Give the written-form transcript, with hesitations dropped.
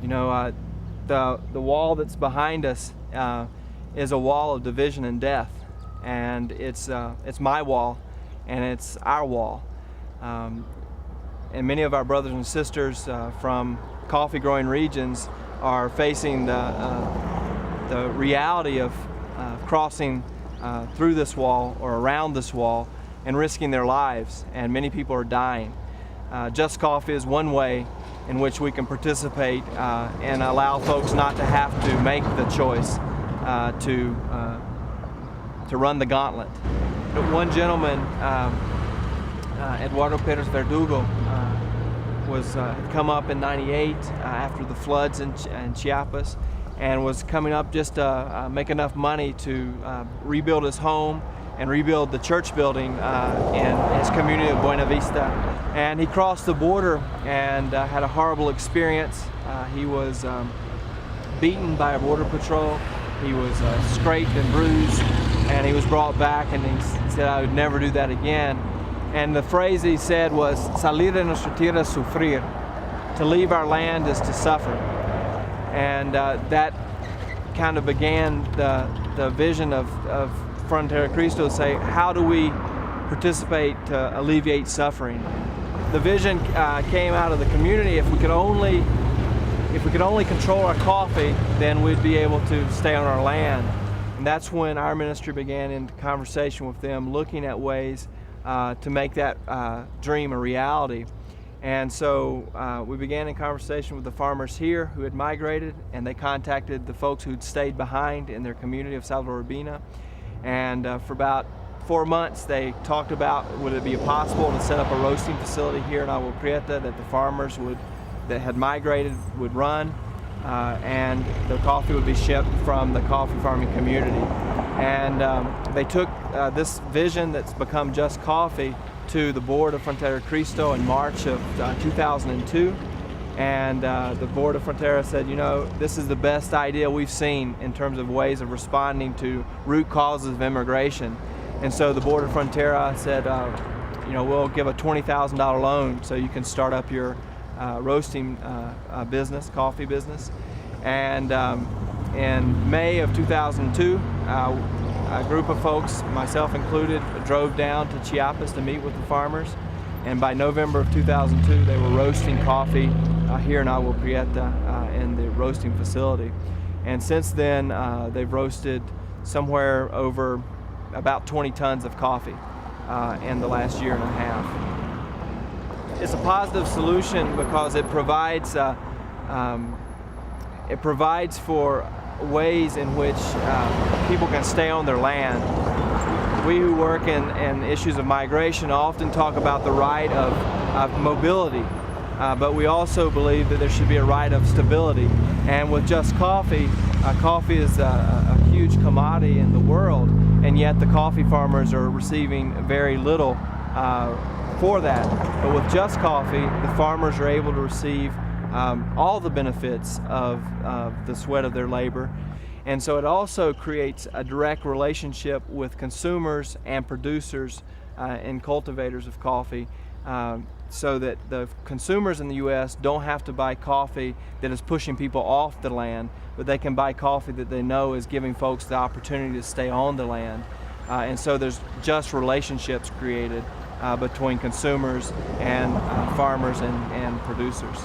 You know, the wall that's behind us is a wall of division and death, and it's my wall, and it's our wall. And many of our brothers and sisters from coffee growing regions are facing the reality of crossing through this wall or around this wall and risking their lives, and many people are dying. Just Coffee is one way in which we can participate and allow folks not to have to make the choice to run the gauntlet. One gentleman, Eduardo Perez Verdugo, had come up in '98 after the floods in Chiapas, and was coming up just to make enough money to rebuild his home and rebuild the church building in his community of Buena Vista. And he crossed the border and had a horrible experience. He was beaten by a border patrol. He was scraped and bruised, and he was brought back, and he said, "I would never do that again." And the phrase he said was, "Salir de nuestra tierra es sufrir." To leave our land is to suffer. And that kind of began the vision of Frontera Cristo, to say, how do we participate to alleviate suffering? The vision came out of the community. If we could only control our coffee, then we'd be able to stay on our land. And that's when our ministry began in conversation with them, looking at ways to make that dream a reality. And so we began in conversation with the farmers here who had migrated, and they contacted the folks who'd stayed behind in their community of Salvador Urbina. And for about 4 months they talked about, would it be possible to set up a roasting facility here in Agua Prieta that the farmers that had migrated would run, and the coffee would be shipped from the coffee farming community. And they took this vision that's become Just Coffee to the board of Frontera Cristo in March of 2002. And the board of Frontera said, you know, this is the best idea we've seen in terms of ways of responding to root causes of immigration. And so the board of Frontera said, you know, we'll give a $20,000 loan so you can start up your roasting business, coffee business. And in May of 2002, a group of folks, myself included, drove down to Chiapas to meet with the farmers. And by November of 2002, they were roasting coffee here in Agua Prieta in the roasting facility. And since then, they've roasted somewhere over about 20 tons of coffee in the last year and a half. It's a positive solution because it provides for ways in which people can stay on their land. We who work in issues of migration often talk about the right of mobility, but we also believe that there should be a right of stability. And with Just Coffee, coffee is a huge commodity in the world, and yet the coffee farmers are receiving very little for that. But with Just Coffee, the farmers are able to receive all the benefits of the sweat of their labor. And so it also creates a direct relationship with consumers and producers and cultivators of coffee, so that the consumers in the U.S. don't have to buy coffee that is pushing people off the land, but they can buy coffee that they know is giving folks the opportunity to stay on the land. And so there's just relationships created between consumers and farmers and producers.